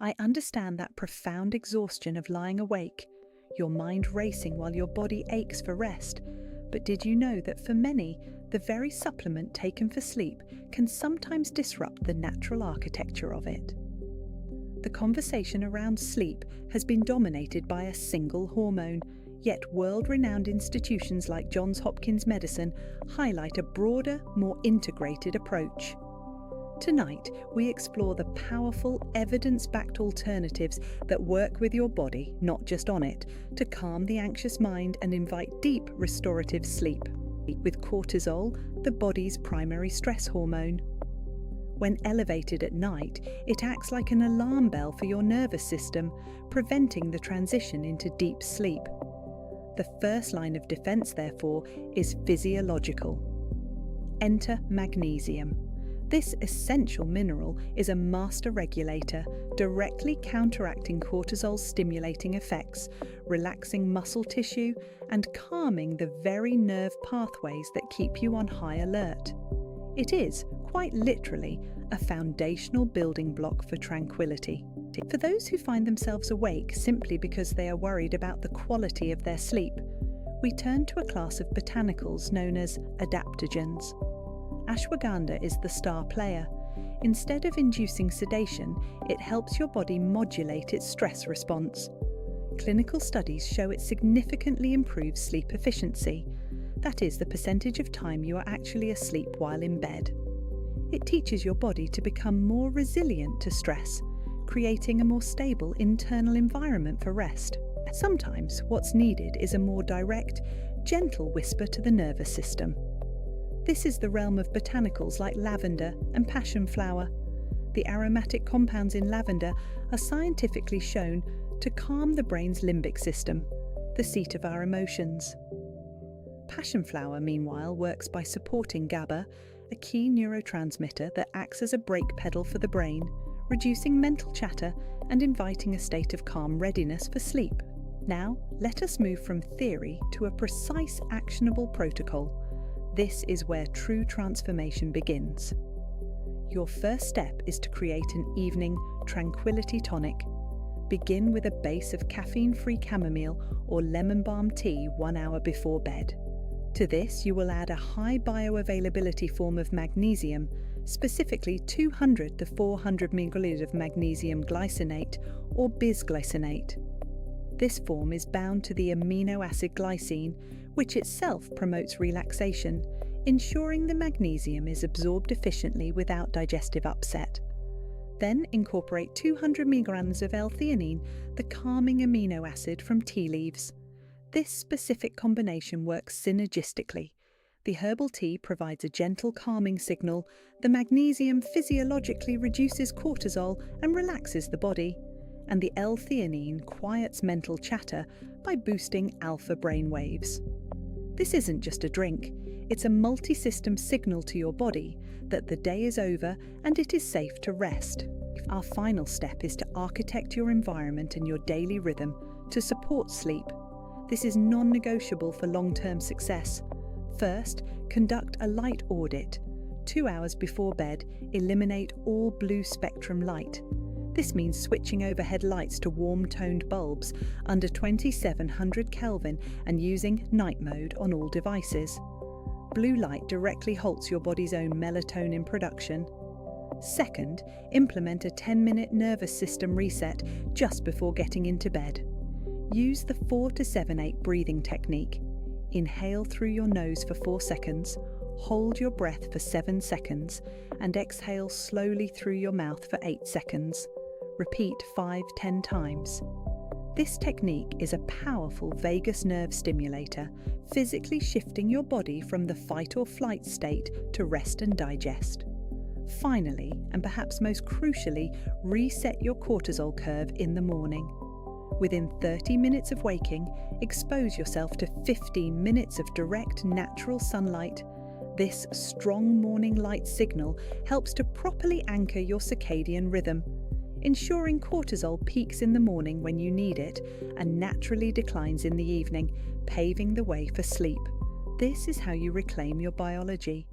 I understand that profound exhaustion of lying awake, your mind racing while your body aches for rest. But did you know that for many, the very supplement taken for sleep can sometimes disrupt the natural architecture of it? The conversation around sleep has been dominated by a single hormone, yet world-renowned institutions like Johns Hopkins Medicine highlight a broader, more integrated approach. Tonight, we explore the powerful, evidence-backed alternatives that work with your body, not just on it, to calm the anxious mind and invite deep, restorative sleep. With cortisol, the body's primary stress hormone. When elevated at night, it acts like an alarm bell for your nervous system, preventing the transition into deep sleep. The first line of defense, therefore, is physiological. Enter magnesium. This essential mineral is a master regulator, directly counteracting cortisol's stimulating effects, relaxing muscle tissue, and calming the very nerve pathways that keep you on high alert. It is, quite literally, a foundational building block for tranquility. For those who find themselves awake simply because they are worried about the quality of their sleep, we turn to a class of botanicals known as adaptogens. Ashwagandha is the star player. Instead of inducing sedation, it helps your body modulate its stress response. Clinical studies show it significantly improves sleep efficiency. That is, the percentage of time you are actually asleep while in bed. It teaches your body to become more resilient to stress, creating a more stable internal environment for rest. Sometimes what's needed is a more direct, gentle whisper to the nervous system. This is the realm of botanicals like lavender and passion flower. The aromatic compounds in lavender are scientifically shown to calm the brain's limbic system, the seat of our emotions. Passion flower, meanwhile, works by supporting GABA, a key neurotransmitter that acts as a brake pedal for the brain, reducing mental chatter and inviting a state of calm readiness for sleep. Now, let us move from theory to a precise, actionable protocol. This is where true transformation begins. Your first step is to create an evening tranquility tonic. Begin with a base of caffeine-free chamomile or lemon balm tea 1 hour before bed. To this, you will add a high bioavailability form of magnesium, specifically 200 to 400 mg of magnesium glycinate or bisglycinate. This form is bound to the amino acid glycine, which itself promotes relaxation, ensuring the magnesium is absorbed efficiently without digestive upset. Then incorporate 200 mg of L-Theanine, the calming amino acid from tea leaves. This specific combination works synergistically. The herbal tea provides a gentle calming signal, the magnesium physiologically reduces cortisol and relaxes the body, and the L-Theanine quiets mental chatter by boosting alpha brain waves. This isn't just a drink, it's a multi-system signal to your body that the day is over and it is safe to rest. Our final step is to architect your environment and your daily rhythm to support sleep. This is non-negotiable for long-term success. First, conduct a light audit. 2 hours before bed, eliminate all blue spectrum light. This means switching overhead lights to warm-toned bulbs under 2700 Kelvin and using night mode on all devices. Blue light directly halts your body's own melatonin production. Second, implement a 10-minute nervous system reset just before getting into bed. Use the 4 to 7-8 breathing technique. Inhale through your nose for 4 seconds, hold your breath for 7 seconds, and exhale slowly through your mouth for 8 seconds. Repeat 5-10 times. This technique is a powerful vagus nerve stimulator, physically shifting your body from the fight or flight state to rest and digest. Finally, and perhaps most crucially, reset your cortisol curve in the morning. Within 30 minutes of waking, expose yourself to 15 minutes of direct natural sunlight. This strong morning light signal helps to properly anchor your circadian rhythm, ensuring cortisol peaks in the morning when you need it and naturally declines in the evening, paving the way for sleep. This is how you reclaim your biology.